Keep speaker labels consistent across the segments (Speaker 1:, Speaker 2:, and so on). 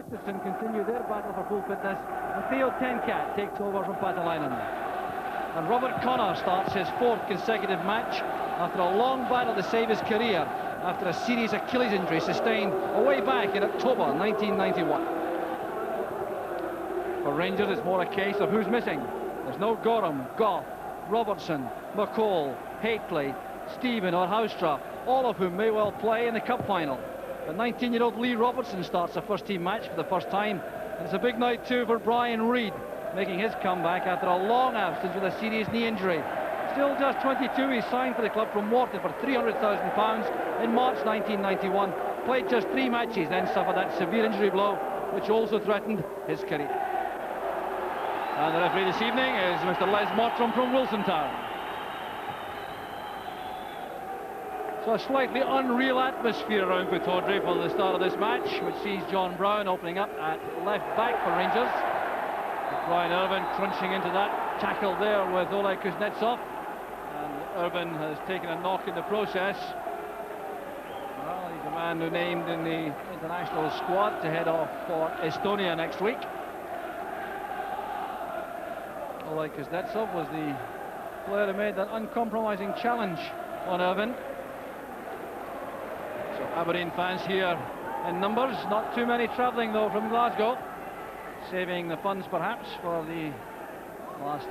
Speaker 1: Gustafsson continue their battle for full fitness, and Theo Tenkat takes over from Patalainen. And Robert Connor starts his 4th consecutive match after a long battle to save his career after a serious Achilles injury sustained way back in October 1991. For Rangers, it's more a case of who's missing. There's no Gorham, Goff, Robertson, McCall, Haitley, Stephen or Houstra, all of whom may well play in the cup final. But 19-year-old Lee Robertson starts a first-team match for the first time. And it's a big night too for Brian Reid, making his comeback after a long absence with a serious knee injury. Still just 22, he signed for the club from Wharton for £300,000 in March 1991. Played just 3 matches, then suffered that severe injury blow, which also threatened his career. And the referee this evening is Mr. Les Mottram from Wilson Town. So a slightly unreal atmosphere around Pittodrie for the start of this match, which sees John Brown opening up at left back for Rangers. Brian Irvin crunching into that tackle there with Oleg Kuznetsov. And Irvin has taken a knock in the process. Well, he's a man who named in the international squad to head off for Estonia next week. Oleg Kuznetsov was the player who made that uncompromising challenge on Irvin. So Aberdeen fans here in numbers, not too many travelling though from Glasgow, saving the funds perhaps for the last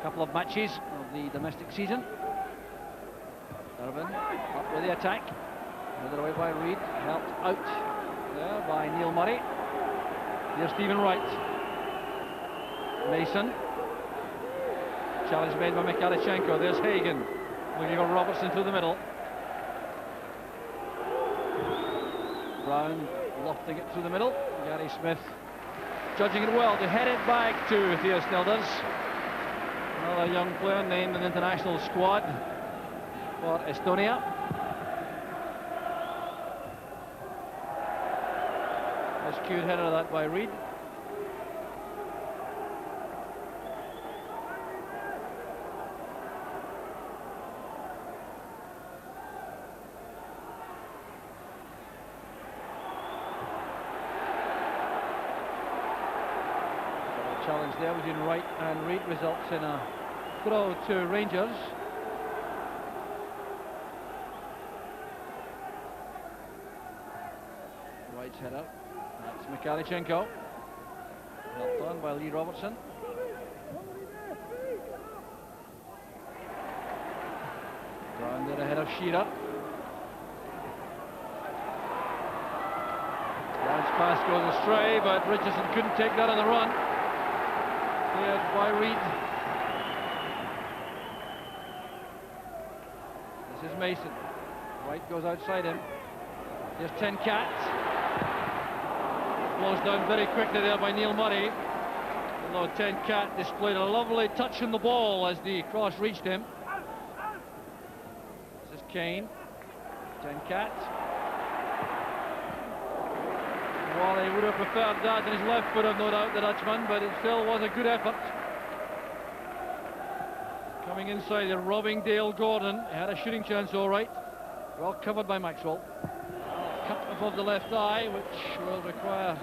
Speaker 1: couple of matches of the domestic season. Irvin up with the attack, another away by Reid, helped out there by Neil Murray. Here's Stephen Wright. Mason. Challenge made by Mikhalichenko. There's Hagen looking for Robertson through the middle. Brown lofting it through the middle. Gary Smith judging it well to head it back to Theo Snilders. Another young player named in the international squad for Estonia. Nice cute header of that by Reid. Challenge there between Wright and Reid results in a throw to Rangers. Wright's header. That's Mikhalichenko. Helped on by Lee Robertson. Grounded ahead of Shearer. Brown's pass goes astray, but Richardson couldn't take that on the run. Cleared by Reid. This is Mason. Wright goes outside him. Here's Tenkat. Blows down very quickly there by Neil Murray. Although Tenkat displayed a lovely touch on the ball as the cross reached him. This is Kane. Tenkat. Well, he would have preferred that in his left foot, I've no doubt, the Dutchman, but it still was a good effort. Coming inside, they're robbing Dale Gordon. He had a shooting chance, all right. Well covered by Maxwell. Cut above the left eye, which will require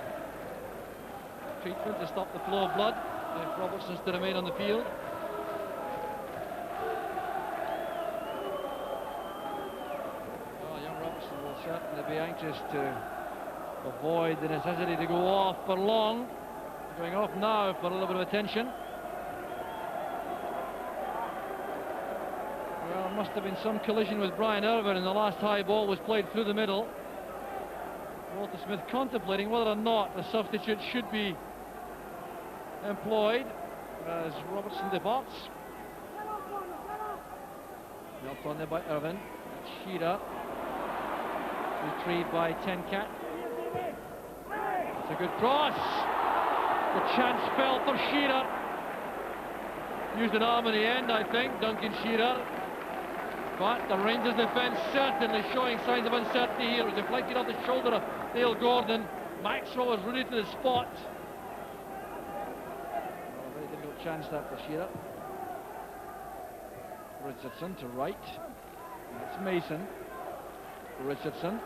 Speaker 1: treatment to stop the flow of blood if Robertson's to remain on the field. Well, young Robertson will certainly be anxious to avoid the necessity to go off for long. Going off now for a little bit of attention. Well, there must have been some collision with Brian Irvin, and the last high ball was played through the middle. Walter Smith contemplating whether or not a substitute should be employed as Robertson departs. Helped on there by Irvin. Shearer. Retrieved by Tenkat. It's a good cross. The chance fell for Shearer. Used an arm in the end, I think, Duncan Shearer. But the Rangers defence certainly showing signs of uncertainty here. It was deflected off the shoulder of Dale Gordon. Maxwell was really to the spot. A very difficult chance that for Shearer. Richardson to Wright. That's Mason. Richardson.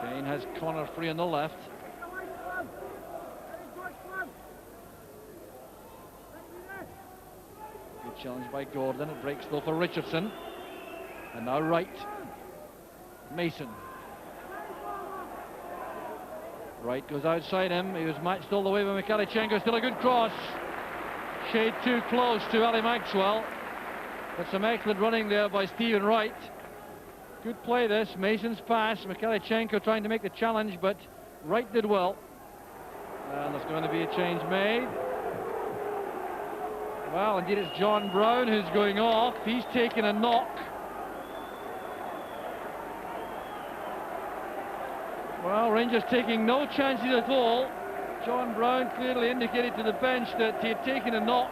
Speaker 1: Kane Kane has Connor free on the left. Good challenge by Gordon. It breaks though for Richardson. And now Wright. Mason. Wright goes outside him. He was matched all the way by Mikhailchenko. Still a good cross. Shade too close to Ali Maxwell. But some excellent running there by Stephen Wright. Good play this. Mason's pass. Mikhailchenko trying to make the challenge, but Wright did well. And there's going to be a change made. Well, indeed it's John Brown who's going off. He's taken a knock. Well, Rangers taking no chances at all. John Brown clearly indicated to the bench that he had taken a knock,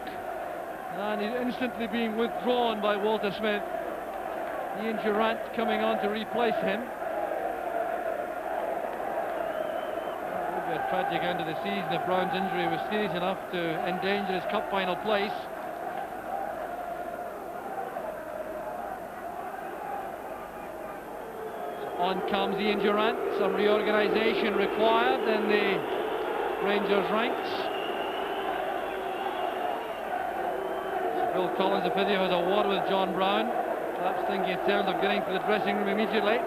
Speaker 1: and he's instantly being withdrawn by Walter Smith. Ian Durrant coming on to replace him. It would be a tragic end to the season if Brown's injury was serious enough to endanger his cup final place. On comes Ian Durrant. Some reorganisation required in the Rangers ranks. So Bill Collins, the physio, has a word with John Brown, perhaps thinking in terms of getting to the dressing room immediately.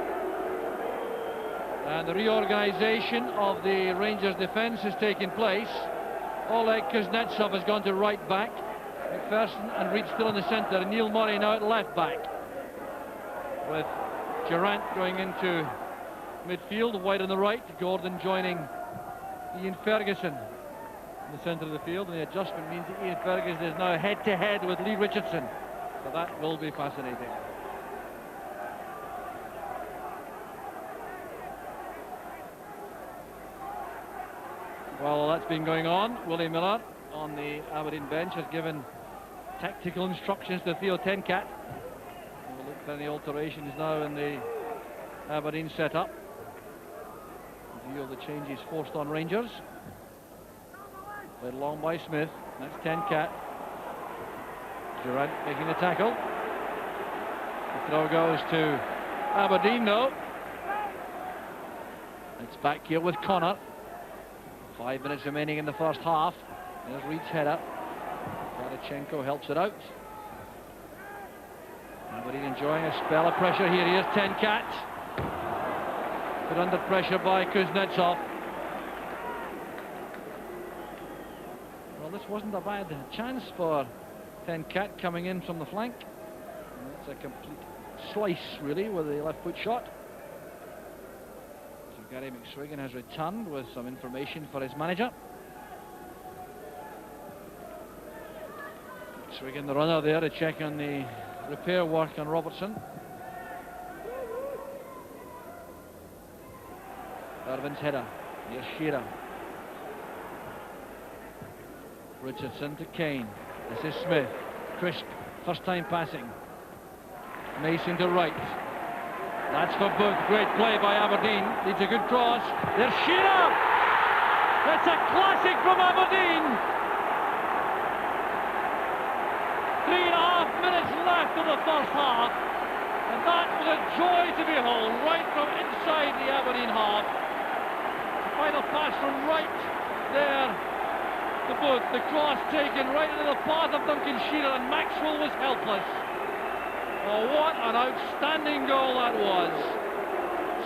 Speaker 1: And the reorganisation of the Rangers defence has taken place. Oleg Kuznetsov has gone to right back. McPherson and Reid still in the centre. And Neil Murray now at left back, with Durrant going into midfield, wide on the right. Gordon joining Ian Ferguson in the centre of the field, and the adjustment means that Ian Ferguson is now head-to-head with Lee Richardson. So that will be fascinating. Well, that's been going on. Willie Miller on the Aberdeen bench has given tactical instructions to Theo Tenkat. We'll look for any alterations now in the Aberdeen setup. In view of the changes forced on Rangers. Led along by Smith. That's Tenkat. Durrant making the tackle. The throw goes to Aberdeen though. It's back here with Connor. 5 minutes remaining in the first half. There's Reid's header. Mikhailchenko helps it out. Aberdeen enjoying a spell of pressure here. Here's Tenkat. Put under pressure by Kuznetsov. Well, this wasn't a bad chance for Tenkat coming in from the flank. And it's a complete slice, really, with the left foot shot. So Gary McSwiggan has returned with some information for his manager. McSwiggan, the runner there, to check on the repair work on Robertson. Irvin's header. Here's Shearer. Richardson to Kane. This is Smith. Crisp, first time passing. Mason to Wright. That's for Booth. Great play by Aberdeen. Needs a good cross. There's Shearer! That's a classic from Aberdeen! 3.5 minutes left of the first half. And that was a joy to behold, right from inside the Aberdeen half. The final pass from Wright there to Booth. The cross taken right into the path of Duncan Shearer, and Maxwell was helpless. Oh, what an outstanding goal that was.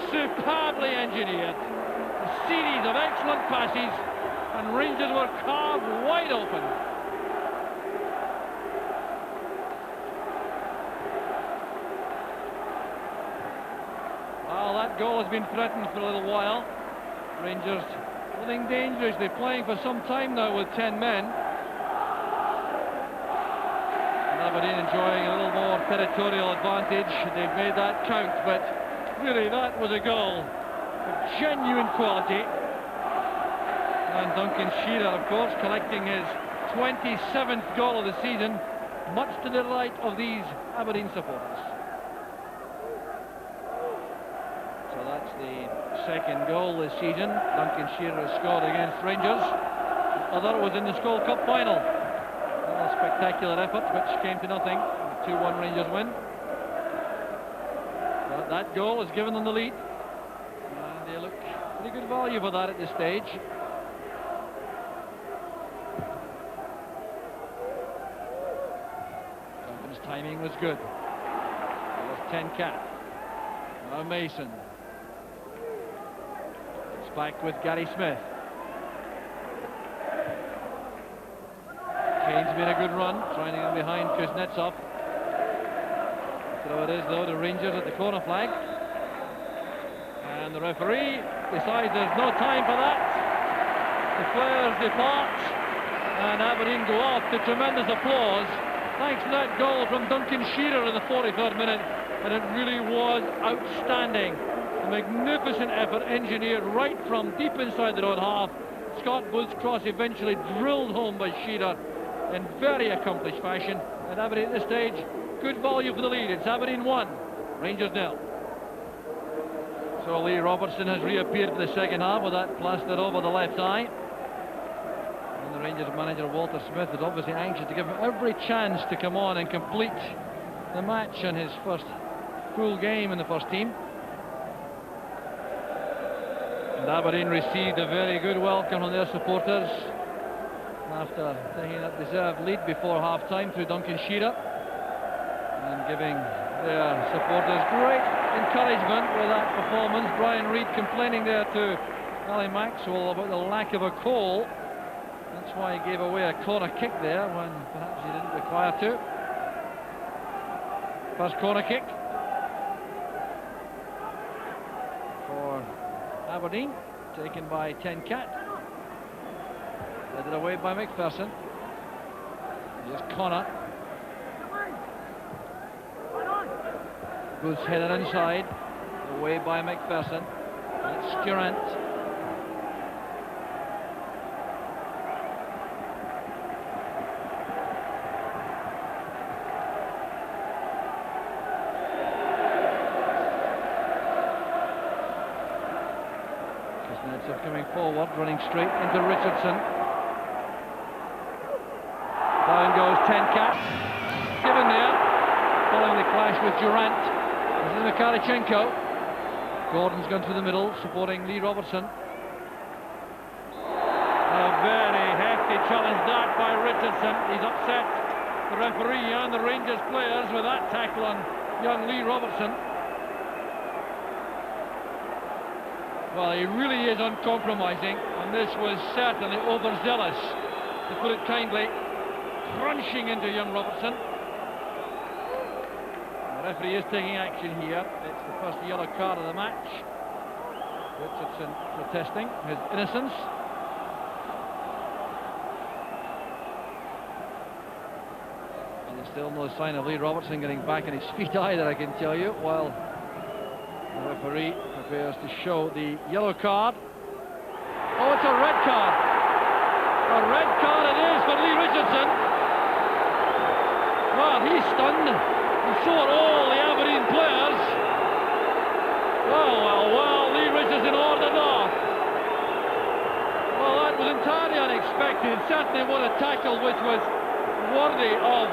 Speaker 1: Superbly engineered. A series of excellent passes, and Rangers were carved wide open. Well, that goal has been threatened for a little while. Rangers living dangerously, playing for some time now with 10 men. Aberdeen enjoying a little more territorial advantage. They've made that count, but really that was a goal of genuine quality. And Duncan Shearer, of course, collecting his 27th goal of the season, much to the delight of these Aberdeen supporters. So that's the second goal this season Duncan Shearer has scored against Rangers. The other was in the Skol Cup final. A spectacular effort which came to nothing. A 2-1 Rangers win. But that goal has given them the lead, and they look Pretty good value for that at this stage. Duncan's timing was good. It was 10 cat. Now Mason. It's back with Gary Smith. Kane's made a good run, trying to get behind Kuznetsov. So it is, though, the Rangers at the corner flag. And the referee decides there's no time for that. The players depart, and Aberdeen go off to tremendous applause. Thanks to that goal from Duncan Shearer in the 43rd minute, and it really was outstanding. A magnificent effort engineered right from deep inside their own half. Scott Booth's cross eventually drilled home by Shearer in very accomplished fashion, and Aberdeen at this stage, good value for the lead. It's Aberdeen 1, Rangers 0. So Lee Robertson has reappeared for the second half with that plastered over the left eye. And the Rangers manager Walter Smith is obviously anxious to give him every chance to come on and complete the match in his first full game in the first team. And Aberdeen received a very good welcome from their supporters after taking that deserved lead before half-time through Duncan Shearer, and giving their supporters great encouragement with that performance. Brian Reid complaining there to Ali Maxwell about the lack of a call. That's why he gave away a corner kick there when perhaps he didn't require to. First corner kick for Aberdeen, taken by 10 cat. Headed away by McPherson. Here's Connor. Booth's headed inside. Away by McPherson. It's Durant. Kuznetsov coming forward, running straight into Richardson. Down goes 10 cat. Given there, following the clash with Durant. This is Mikhalichenko. Gordon's gone through the middle, supporting Lee Robertson. A very hefty challenge that by Richardson. He's upset the referee and the Rangers players with that tackle on young Lee Robertson. Well, he really is uncompromising, and this was certainly overzealous, to put it kindly. Crunching into young Robertson. The referee is taking action here. It's the first yellow card of the match. Richardson protesting his innocence. And there's still no sign of Lee Robertson getting back on his feet either, I can tell you, while the referee prepares to show the yellow card. Oh, it's a red card. A red card it is for Lee Richardson. Well, he's stunned, and so are all the Aberdeen players. Well, Lee Richardson ordered off. Well, that was entirely unexpected. It certainly was a tackle which was worthy of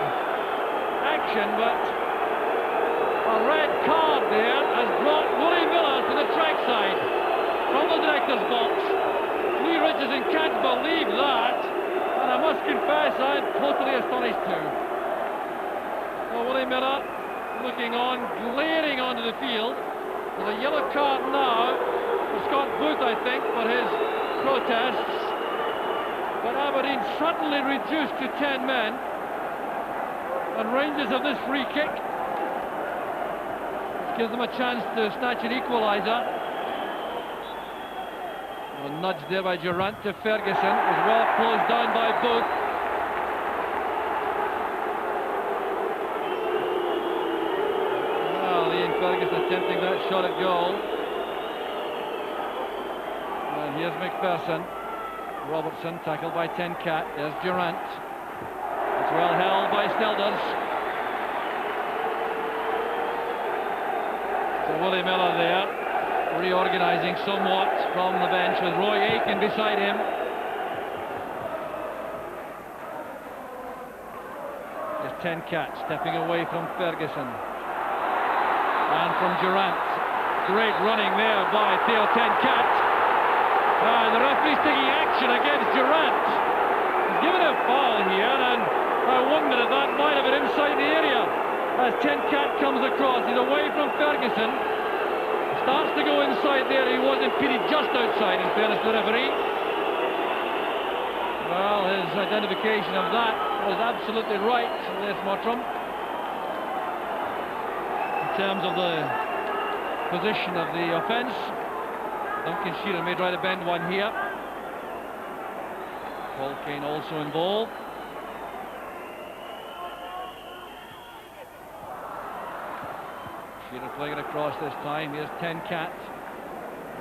Speaker 1: action, but a red card there has brought Willie Miller to the trackside from the director's box. Lee Richardson can't believe that, and I must confess I'm totally astonished too. Well, Willie Miller looking on, glaring onto the field. There's a yellow card now for Scott Booth, I think, for his protests. But Aberdeen suddenly reduced to 10 men. And Rangers have this free kick. Which gives them a chance to snatch an equaliser. A nudge there by Durant to Ferguson. It was well closed down by Booth. Ferguson attempting that shot at goal. And here's McPherson. Robertson tackled by 10 cat. There's Durant. It's well held by Snelders. So Willie Miller there, reorganising somewhat from the bench with Roy Aitken beside him. There's 10 cat stepping away from Ferguson. And from Durant, great running there by Theo 10 cat. The referee's taking action against Durant. He's given a foul here, and I wonder if that might have been inside the area. As Tenkat comes across, he's away from Ferguson. Starts to go inside there. He was impeded just outside, in fairness to the referee. Well, his identification of that was absolutely right, Les Mottram. In terms of the position of the offence, Duncan Shearer may try to bend one here. Paul Kane also involved. Shearer playing it across this time. Here's Tenkat.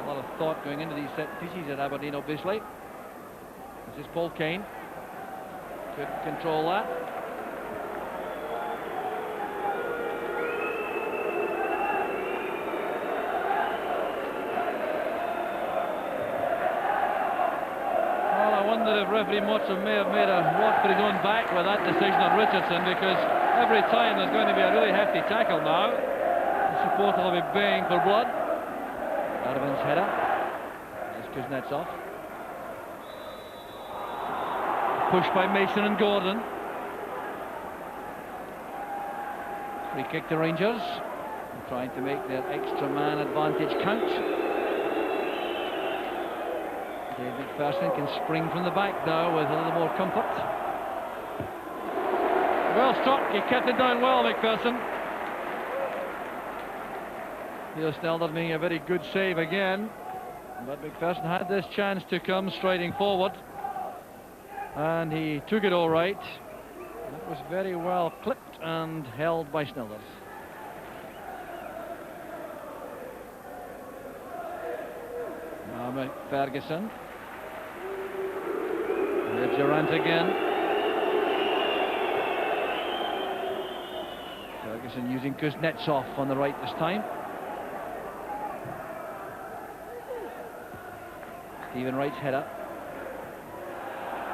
Speaker 1: A lot of thought going into these set pieces at Aberdeen, obviously. This is Paul Kane. Couldn't control that. Well, I wonder if referee Mottram may have made a walk for his own back with that decision on Richardson, because every time there's going to be a really hefty tackle now, the supporter will be baying for blood. Darwin's header. There's Kuznetsov. Pushed by Mason and Gordon. Free kick to Rangers. They're trying to make their extra man advantage count. Dave McPherson can spring from the back now with a little more comfort. Well struck, he kept it down well, McPherson. Theo Snelders making a very good save again. But McPherson had this chance to come striding forward. And he took it all right. That was very well clipped and held by Snelders. Now Ferguson. Here's Durant again. Ferguson using Kuznetsov on the right this time. Stephen Wright's header.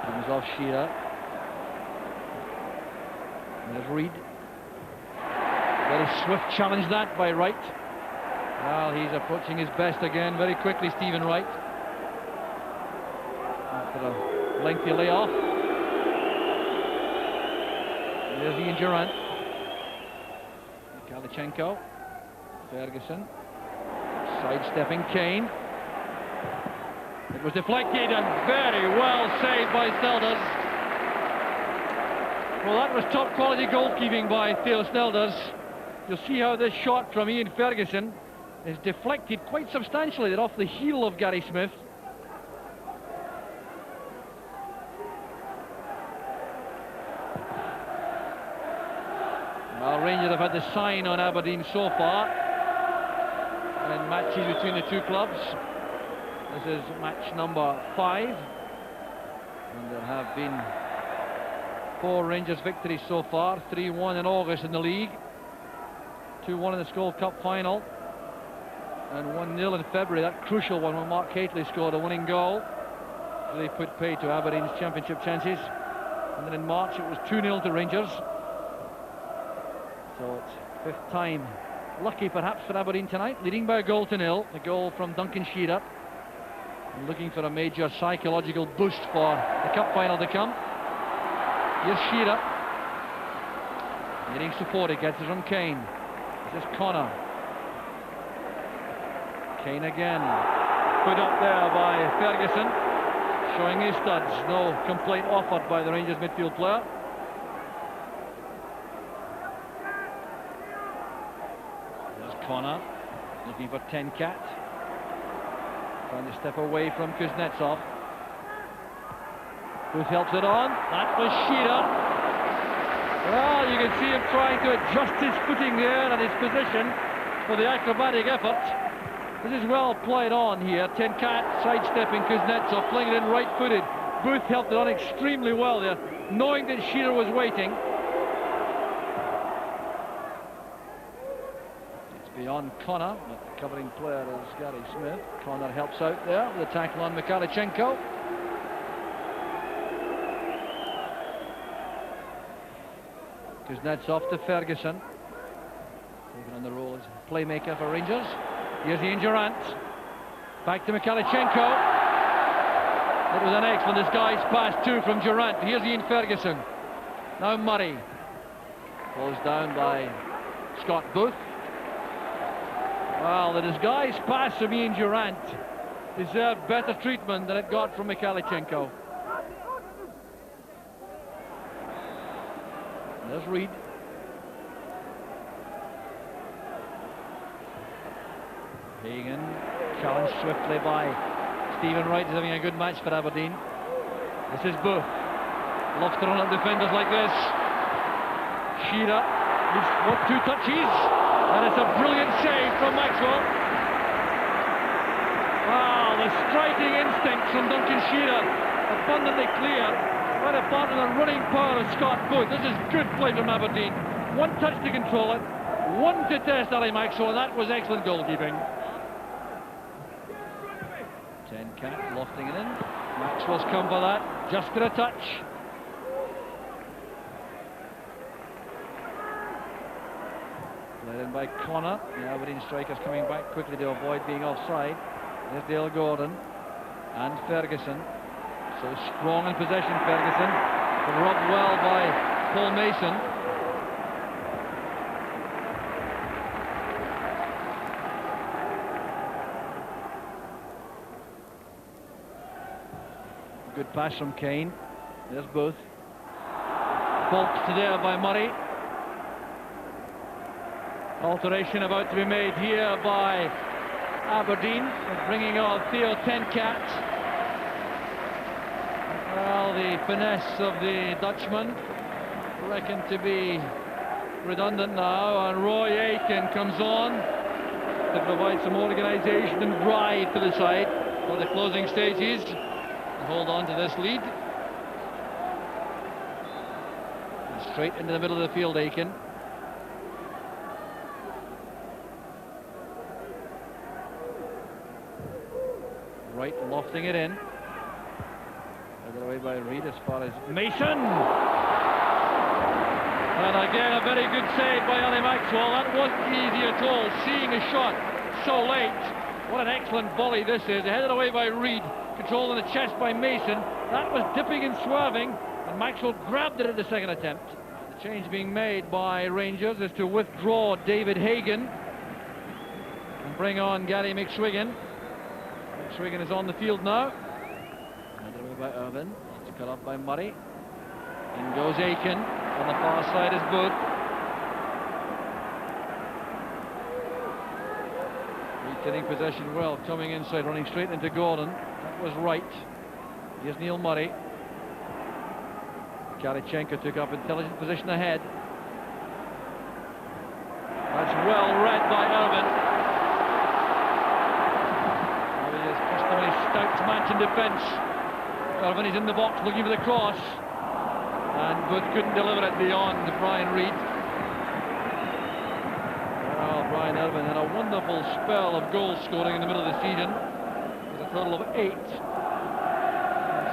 Speaker 1: Comes off Shearer. There's Reid. Very swift challenge that by Wright. Well, he's approaching his best again very quickly, Stephen Wright. After a lengthy layoff. There's Ian Durant. Kalichenko. Ferguson. Sidestepping Kane. It was deflected and very well saved by Snelders. Well, that was top quality goalkeeping by Theo Snelders. You'll see how this shot from Ian Ferguson is deflected quite substantially. They're off the heel of Gary Smith. Well, Rangers have had the sign on Aberdeen so far in matches between the two clubs. This is match number 5, and there have been 4 Rangers victories so far. 3-1 in August in the league, 2-1 in the Skol Cup final, and 1-0 in February, that crucial one when Mark Hateley scored a winning goal. Really put pay to Aberdeen's championship chances. And then in March it was 2-0 to Rangers. So it's 5th time lucky perhaps for Aberdeen tonight, leading by a goal to 0. The goal from Duncan Shearer. Looking for a major psychological boost for the cup final to come. Here's Shearer. Getting support, he gets it from Kane. This is Connor. Kane again. Put up there by Ferguson. Showing his studs. No complaint offered by the Rangers midfield player. There's Connor. Looking for Tenkat. Trying to step away from Kuznetsov. Booth helps it on. That was Shearer. Well, you can see him trying to adjust his footing there and his position for the acrobatic effort. This is well played on here. Tenkat sidestepping Kuznetsov, playing it in right-footed. Booth helped it on extremely well there, knowing that Shearer was waiting. Beyond Connor, but the covering player is Gary Smith. Connor helps out there with a tackle on Mikalichenko. Kuznetsov to Ferguson. Taking on the role as playmaker for Rangers. Here's Ian Durant. Back to Mikalichenko. It was an excellent disguised pass too from Durant. Here's Ian Ferguson. Now Murray. Closed down by Scott Booth. Well, the disguised pass from Ian Durant deserved better treatment than it got from Mikalichenko. There's Reid. Hagan challenged swiftly by Stephen Wright, is having a good match for Aberdeen. This is Booth. Loves to run at defenders like this. Shearer needs two touches, and it's a brilliant save from Maxwell. Wow, the striking instinct from Duncan Shearer, abundantly clear, right apart from the running power of Scott Booth. This is good play from Aberdeen. One touch to control it, one to test Ali Maxwell, and that was excellent goalkeeping. 10 Cat lofting it in. Maxwell's come for that, just for a touch. Led in by Connor. The Aberdeen strikers coming back quickly to avoid being offside. There's Dale Gordon and Ferguson. So strong in possession, Ferguson. Robbed well by Paul Mason. Good pass from Kane. There's Booth. Faults to there by Murray. Alteration about to be made here by Aberdeen, bringing on Theo Tenkat. Well, the finesse of the Dutchman reckoned to be redundant now, and Roy Aitken comes on to provide some organisation and drive to the side for the closing stages. Hold on to this lead. And straight into the middle of the field, Aitken. Right, lofting it in. Headed away by Reid as far as Mason. And again, a very good save by Ali Maxwell. That wasn't easy at all, seeing a shot so late. What an excellent volley this is. Headed away by Reid. Controlled in the chest by Mason. That was dipping and swerving, and Maxwell grabbed it at the second attempt. The change being made by Rangers is to withdraw David Hagan and bring on Gary McSwiggan. McSwiggan is on the field now. Handed away by Irvin. It's cut off by Murray. In goes Aitken. On the far side is Booth. Getting possession well, coming inside, running straight into Gordon. That was right. Here's Neil Murray. Karichenko took up intelligent position ahead. That's well read by Irvin. Now he is customary stout match in defence. Irvin is in the box looking for the cross, and Booth couldn't deliver it beyond Brian Reid. Brian Irvin had a wonderful spell of goal scoring in the middle of the season. It was a total of 8. He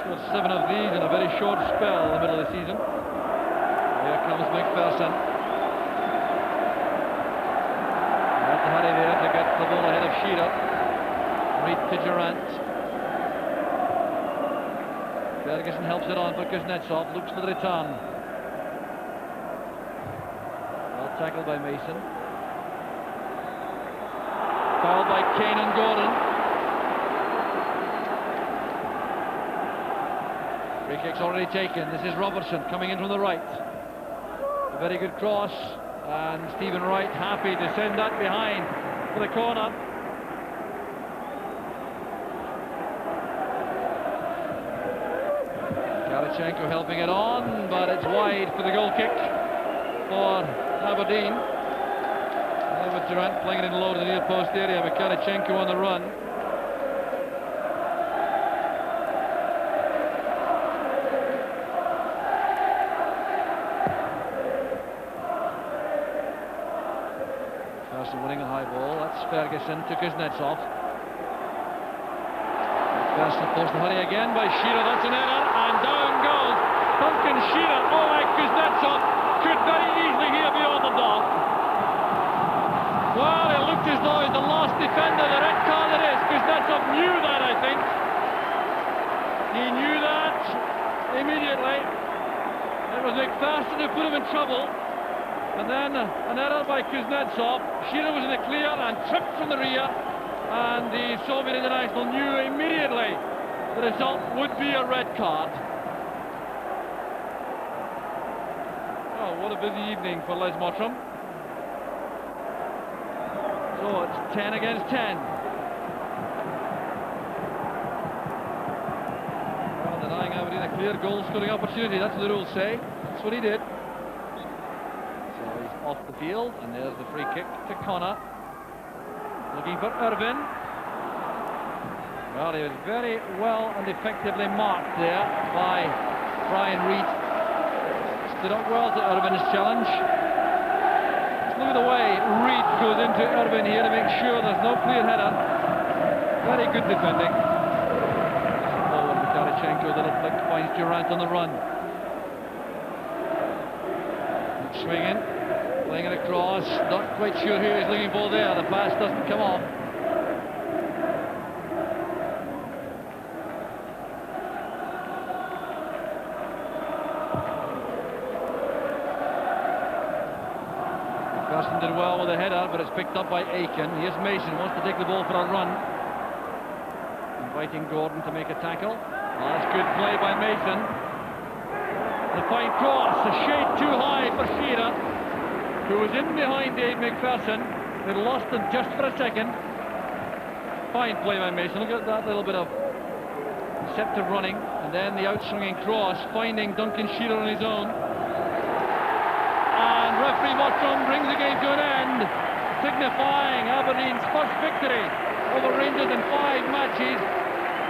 Speaker 1: scored 7 of these in a very short spell in the middle of the season. Here comes McPherson. Had to hurry there to get the ball ahead of Shearer. Reid to Durant. Ferguson helps it on for Kuznetsov. Looks for the return. Well tackled by Mason. Fouled by Kane and Gordon. Free kick's already taken. This is Robertson coming in from the right. A very good cross, and Stephen Wright happy to send that behind for the corner. Karichenko helping it on, but it's wide for the goal kick for Aberdeen. With Durant playing it in low to the near post area, but Karichenko on the run. Ferguson winning a high ball. That's Ferguson to Kuznetsov. Ferguson forced to hurry again by Shearer. That's an error, and down goes Duncan Shearer. Oh, my Kuznetsov could very easily here be on the dot. Well, it looked as though he's the last defender. The red card it is. Kuznetsov knew that, I think. He immediately. It was McPherson who put him in trouble. And then an error by Kuznetsov. Shearer was in the clear and tripped from the rear. And the Soviet international knew immediately the result would be a red card. Oh, what a busy evening for Les Mottram. So it's 10 against 10. Well, denying Aberdeen a clear goal-scoring opportunity. That's what the rules say. That's what he did. So he's off the field, and there's the free kick to Connor. Looking for Irvin. Well, he was very well and effectively marked there by Brian Reid. Stood up well to Irvin's challenge. Just look at the way Reid goes into Irvin here to make sure there's no clear header. Very good defending. Forward Makarichenko, little flick, finds Durant on the run. Swinging, playing it across, not quite sure who he's looking for there. The pass doesn't come off. Carson did well with the header, but it's picked up by Aiken. Here's Mason, wants to take the ball for a run. Inviting Gordon to make a tackle. Oh, that's good play by Mason. The fine cross, a shade too high for Shearer, who was in behind Dave McPherson. They lost him just for a second. Fine play by Mason. Look at that little bit of deceptive running, and then the outswinging cross, finding Duncan Shearer on his own. And referee Mottram brings the game to an end, signifying Aberdeen's first victory over Rangers in 5 matches.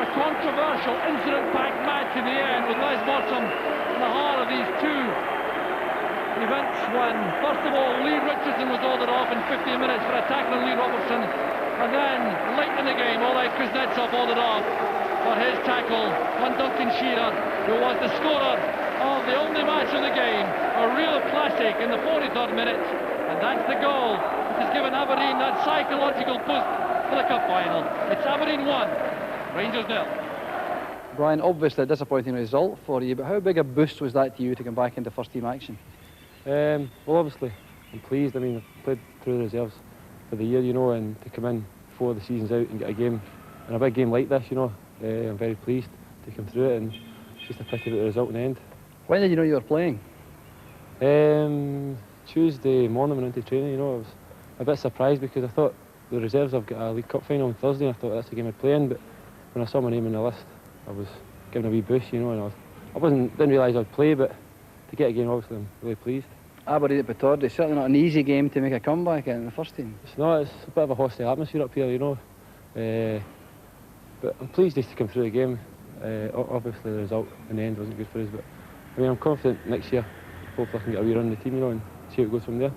Speaker 1: A controversial, incident-packed match in the end, with Les Mottram in the heart of these two events when, first of all, Lee Richardson was ordered off in 15 minutes for a tackle on Lee Robertson, and then, late in the game, Oleg Kuznetsov ordered off for his tackle on Duncan Shearer, who was the scorer of the only match of the game, a real classic in the 43rd minute, and that's the goal which has given Aberdeen that psychological boost for the cup final. It's Aberdeen 1, Rangers 0.
Speaker 2: Brian, obviously a disappointing result for you, but how big a boost was that to you to come back into first team action?
Speaker 3: Well, obviously I'm pleased. I mean, I've played through the reserves for the year, you know, and to come in before the season's out and get a game, and a big game like this, you know, I'm very pleased to come through it, and it's just a pity about the result in the end.
Speaker 2: When did you know you were playing?
Speaker 3: Tuesday morning when I went into training, you know, I was a bit surprised because I thought the reserves have got a League Cup final on Thursday, and I thought that's the game I'd play in, but when I saw my name on the list, I was given a wee boost, you know, and didn't realise I'd play, but to get a game, obviously, I'm really pleased.
Speaker 2: Aberdeen at Pittodrie, certainly not an easy game to make a comeback in the first team.
Speaker 3: It's not, it's a bit of a hostile atmosphere up here, you know, but I'm pleased just to come through the game. Obviously the result in the end wasn't good for us, but I mean, I'm confident next year, hopefully I can get a wee run in the team, you know, and see how it goes from there.